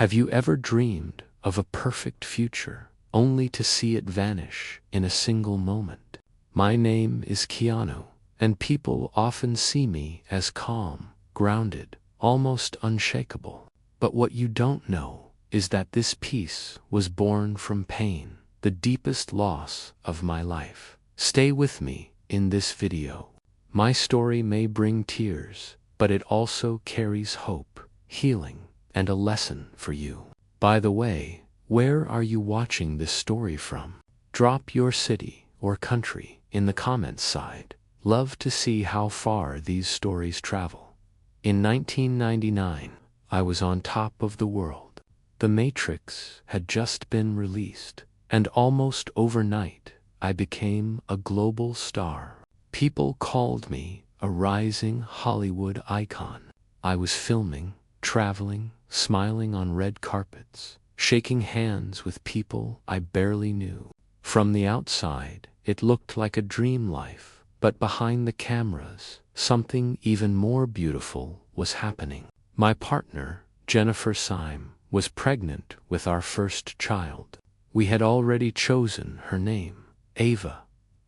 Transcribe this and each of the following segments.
Have you ever dreamed of a perfect future, only to see it vanish in a single moment? My name is Keanu, and people often see me as calm, grounded, almost unshakable. But what you don't know is that this peace was born from pain, the deepest loss of my life. Stay with me in this video. My story may bring tears, but it also carries hope, healing, and a lesson for you. By the way, where are you watching this story from? Drop your city or country in the comments side. Love to see how far these stories travel. In 1999, I was on top of the world. The Matrix had just been released, and almost overnight, I became a global star. People called me a rising Hollywood icon. I was filming, traveling, smiling on red carpets, shaking hands with people I barely knew. From the outside, it looked like a dream life, but behind the cameras, something even more beautiful was happening. My partner, Jennifer Syme, was pregnant with our first child. We had already chosen her name, Ava.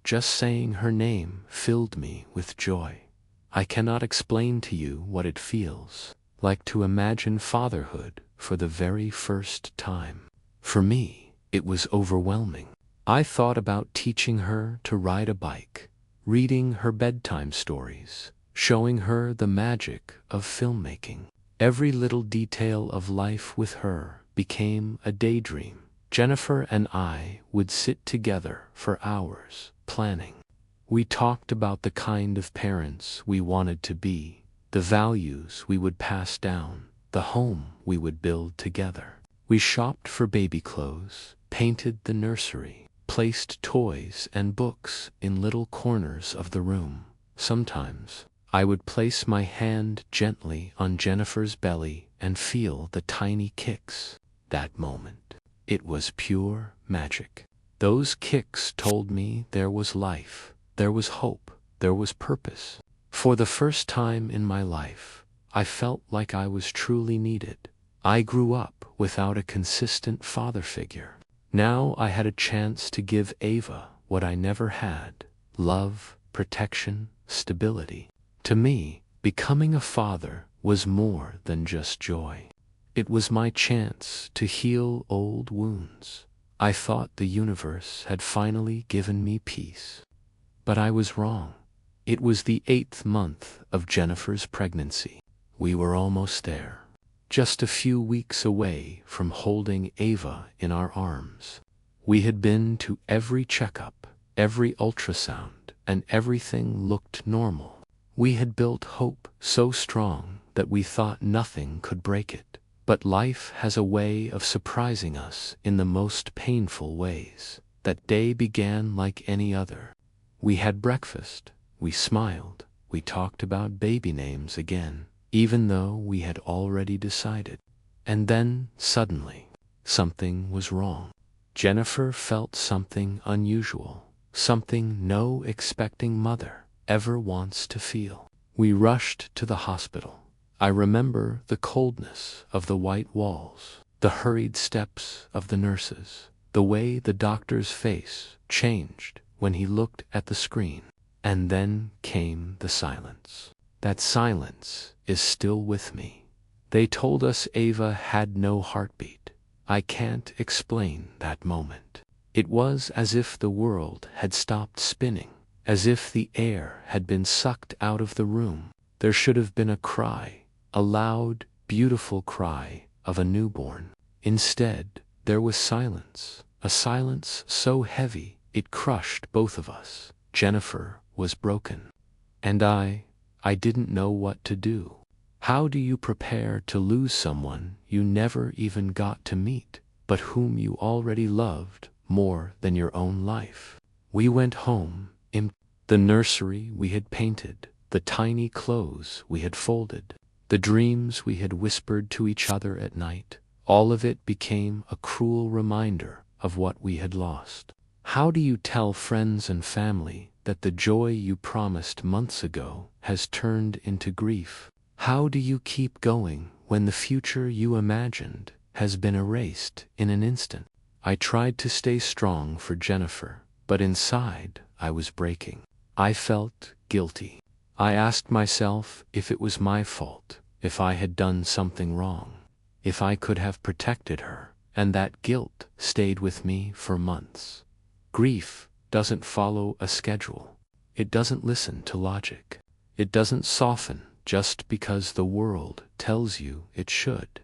Just saying her name filled me with joy. I cannot explain to you what it feels like to imagine fatherhood for the very first time. For me, it was overwhelming. I thought about teaching her to ride a bike, reading her bedtime stories, showing her the magic of filmmaking. Every little detail of life with her became a daydream. Jennifer and I would sit together for hours, planning. We talked about the kind of parents we wanted to be, the values we would pass down, the home we would build together. We shopped for baby clothes, painted the nursery, placed toys and books in little corners of the room. Sometimes, I would place my hand gently on Jennifer's belly and feel the tiny kicks. That moment, it was pure magic. Those kicks told me there was life, there was hope, there was purpose. For the first time in my life, I felt like I was truly needed. I grew up without a consistent father figure. Now I had a chance to give Ava what I never had: love, protection, stability. To me, becoming a father was more than just joy. It was my chance to heal old wounds. I thought the universe had finally given me peace. But I was wrong. It was the 8th month of Jennifer's pregnancy. We were almost there, just a few weeks away from holding Ava in our arms. We had been to every checkup, every ultrasound, and everything looked normal. We had built hope so strong that we thought nothing could break it. But life has a way of surprising us in the most painful ways. That day began like any other. We had breakfast, we smiled, we talked about baby names again, even though we had already decided. And then, suddenly, something was wrong. Jennifer felt something unusual, something no expecting mother ever wants to feel. We rushed to the hospital. I remember the coldness of the white walls, the hurried steps of the nurses, the way the doctor's face changed when he looked at the screen. And then came the silence. That silence is still with me. They told us Ava had no heartbeat. I can't explain that moment. It was as if the world had stopped spinning, as if the air had been sucked out of the room. There should have been a cry, a loud, beautiful cry of a newborn. Instead, there was silence, a silence so heavy it crushed both of us. Jennifer was broken. And I didn't know what to do. How do you prepare to lose someone you never even got to meet, but whom you already loved more than your own life? We went home, the nursery we had painted, the tiny clothes we had folded, the dreams we had whispered to each other at night, all of it became a cruel reminder of what we had lost. How do you tell friends and family that the joy you promised months ago has turned into grief? How do you keep going when the future you imagined has been erased in an instant. I tried to stay strong for Jennifer, but inside I was breaking. I felt guilty. I asked myself if it was my fault, if I had done something wrong, if I could have protected her, and that guilt stayed with me for months. Grief doesn't follow a schedule. It doesn't listen to logic. It doesn't soften just because the world tells you it should.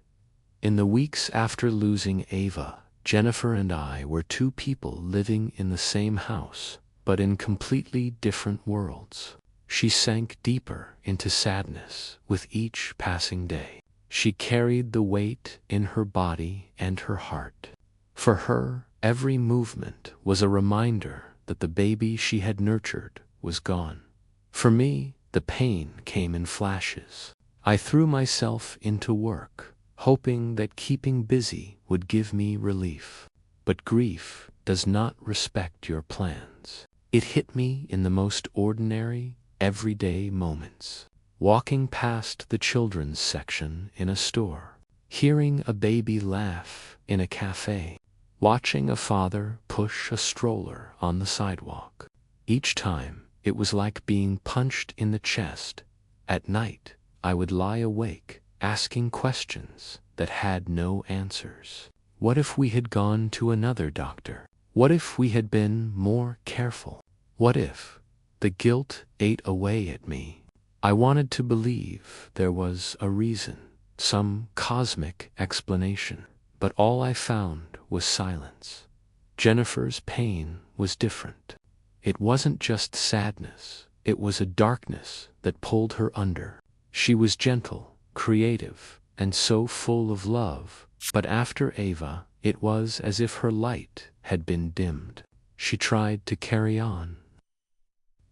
In the weeks after losing Ava, Jennifer and I were two people living in the same house, but in completely different worlds. She sank deeper into sadness with each passing day. She carried the weight in her body and her heart. For her, every movement was a reminder that the baby she had nurtured was gone. For me, the pain came in flashes. I threw myself into work, hoping that keeping busy would give me relief. But grief does not respect your plans. It hit me in the most ordinary, everyday moments. Walking past the children's section in a store, hearing a baby laugh in a cafe, watching a father push a stroller on the sidewalk. Each time, it was like being punched in the chest. At night, I would lie awake, asking questions that had no answers. What if we had gone to another doctor? What if we had been more careful? What if the guilt ate away at me? I wanted to believe there was a reason, some cosmic explanation, but all I found was silence. Jennifer's pain was different. It wasn't just sadness, it was a darkness that pulled her under. She was gentle, creative, and so full of love, but after Ava, it was as if her light had been dimmed. She tried to carry on,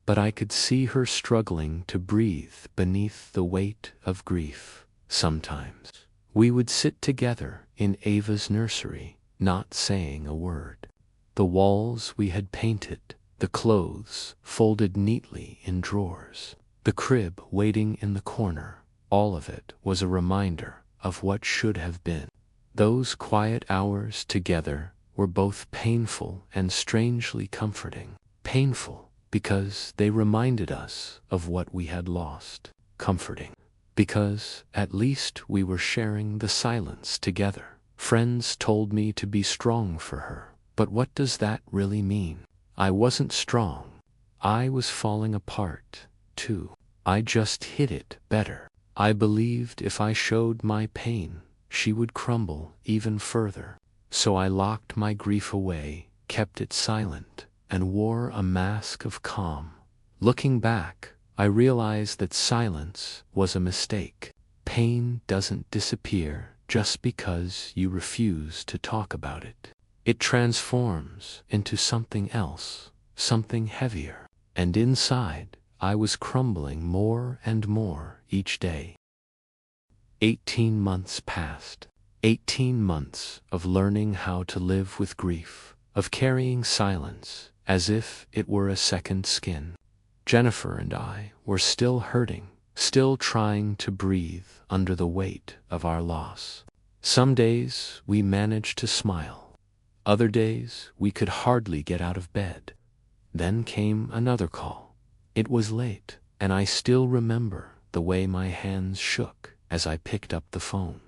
but I could see her struggling to breathe beneath the weight of grief. Sometimes we would sit together in Ava's nursery, not saying a word. The walls we had painted, the clothes folded neatly in drawers, the crib waiting in the corner, all of it was a reminder of what should have been. Those quiet hours together were both painful and strangely comforting. Painful because they reminded us of what we had lost. Comforting because at least we were sharing the silence together. Friends told me to be strong for her, but what does that really mean? I wasn't strong. I was falling apart, too. I just hid it better. I believed if I showed my pain, she would crumble even further. So I locked my grief away, kept it silent, and wore a mask of calm. Looking back, I realized that silence was a mistake. Pain doesn't disappear just because you refuse to talk about it. It transforms into something else, something heavier. And inside, I was crumbling more and more each day. 18 months passed. 18 months of learning how to live with grief, of carrying silence as if it were a second skin. Jennifer and I were still hurting, still trying to breathe under the weight of our loss. Some days we managed to smile. Other days we could hardly get out of bed. Then came another call. It was late, and I still remember the way my hands shook as I picked up the phone.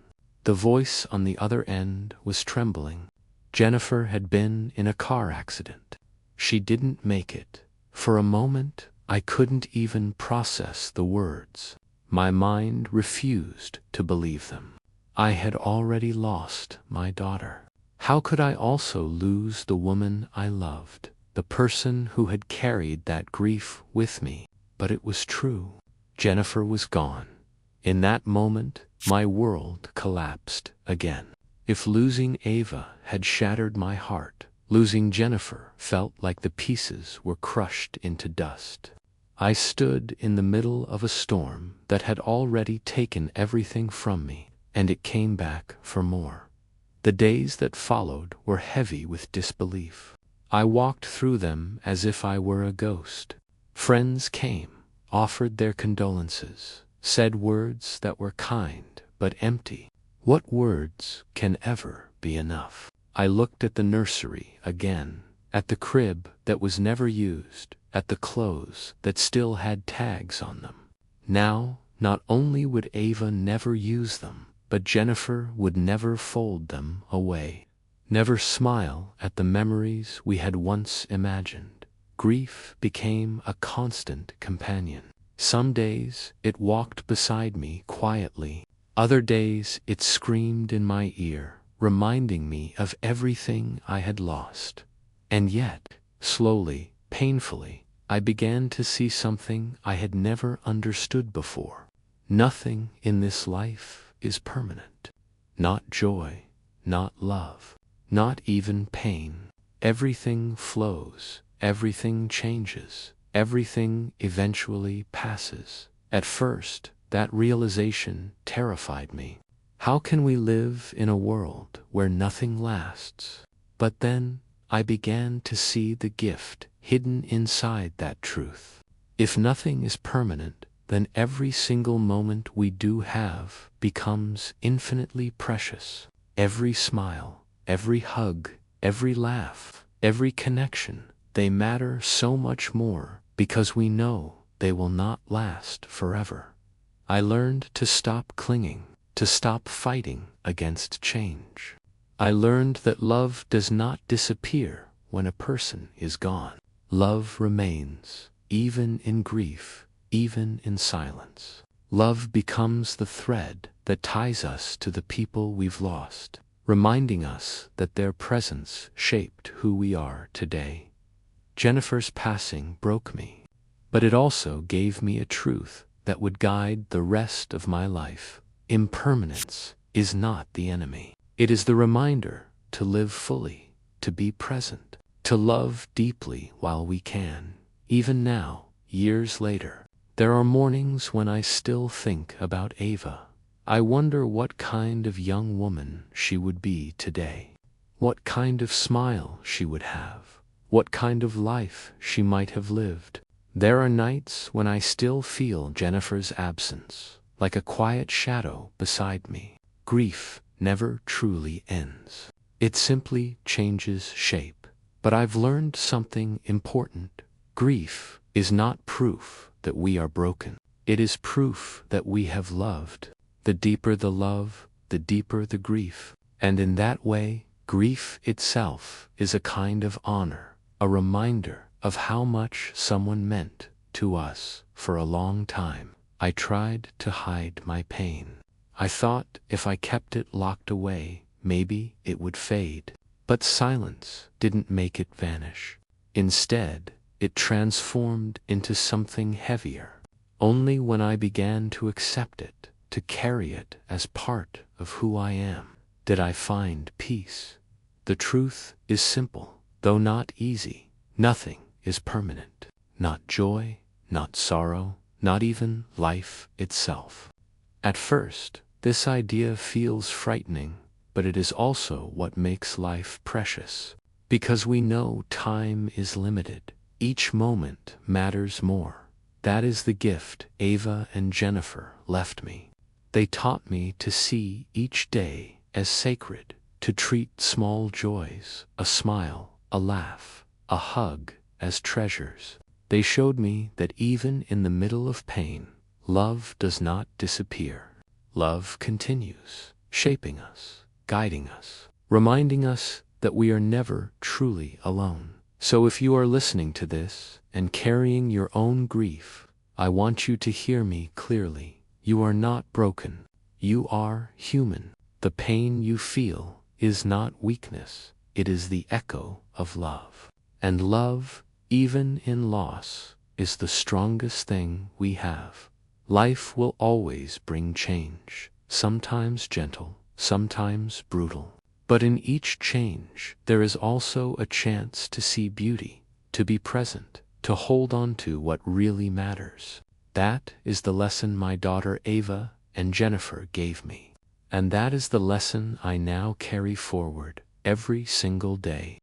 The voice on the other end was trembling. Jennifer had been in a car accident. She didn't make it. For a moment, I couldn't even process the words. My mind refused to believe them. I had already lost my daughter. How could I also lose the woman I loved, the person who had carried that grief with me? But it was true. Jennifer was gone. In that moment, my world collapsed again. If losing Ava had shattered my heart, losing Jennifer felt like the pieces were crushed into dust. I stood in the middle of a storm that had already taken everything from me, and it came back for more. The days that followed were heavy with disbelief. I walked through them as if I were a ghost. Friends came, offered their condolences, said words that were kind but empty. What words can ever be enough? I looked at the nursery again, at the crib that was never used, at the clothes that still had tags on them. Now, not only would Ava never use them, but Jennifer would never fold them away, never smile at the memories we had once imagined. Grief became a constant companion. Some days it walked beside me quietly. Other days it screamed in my ear, reminding me of everything I had lost. And yet, slowly, painfully, I began to see something I had never understood before. Nothing in this life is permanent. Not joy, not love, not even pain. Everything flows, everything changes, everything eventually passes. At first, that realization terrified me. How can we live in a world where nothing lasts? But then, I began to see the gift hidden inside that truth. If nothing is permanent, then every single moment we do have becomes infinitely precious. Every smile, every hug, every laugh, every connection, they matter so much more because we know they will not last forever. I learned to stop clinging, to stop fighting against change. I learned that love does not disappear when a person is gone. Love remains, even in grief, even in silence. Love becomes the thread that ties us to the people we've lost, reminding us that their presence shaped who we are today. Jennifer's passing broke me, but it also gave me a truth that would guide the rest of my life. Impermanence is not the enemy. It is the reminder to live fully, to be present, to love deeply while we can. Even now, years later, there are mornings when I still think about Ava. I wonder what kind of young woman she would be today. What kind of smile she would have. What kind of life she might have lived. There are nights when I still feel Jennifer's absence, like a quiet shadow beside me. Grief never truly ends. It simply changes shape. But I've learned something important. Grief is not proof that we are broken. It is proof that we have loved. The deeper the love, the deeper the grief. And in that way, grief itself is a kind of honor, a reminder of how much someone meant to us for a long time. I tried to hide my pain. I thought if I kept it locked away, maybe it would fade. But silence didn't make it vanish. Instead, it transformed into something heavier. Only when I began to accept it, to carry it as part of who I am, did I find peace. The truth is simple, though not easy. Nothing is permanent. Not joy, not sorrow, not even life itself. At first, this idea feels frightening, but it is also what makes life precious. Because we know time is limited, each moment matters more. That is the gift Ava and Jennifer left me. They taught me to see each day as sacred, to treat small joys, a smile, a laugh, a hug, as treasures. They showed me that even in the middle of pain, love does not disappear. Love continues, shaping us, guiding us, reminding us that we are never truly alone. So if you are listening to this and carrying your own grief, I want you to hear me clearly. You are not broken. You are human. The pain you feel is not weakness. It is the echo of love. And love, even in loss, is the strongest thing we have. Life will always bring change, sometimes gentle, sometimes brutal. But in each change, there is also a chance to see beauty, to be present, to hold on to what really matters. That is the lesson my daughter Ava and Jennifer gave me. And that is the lesson I now carry forward every single day.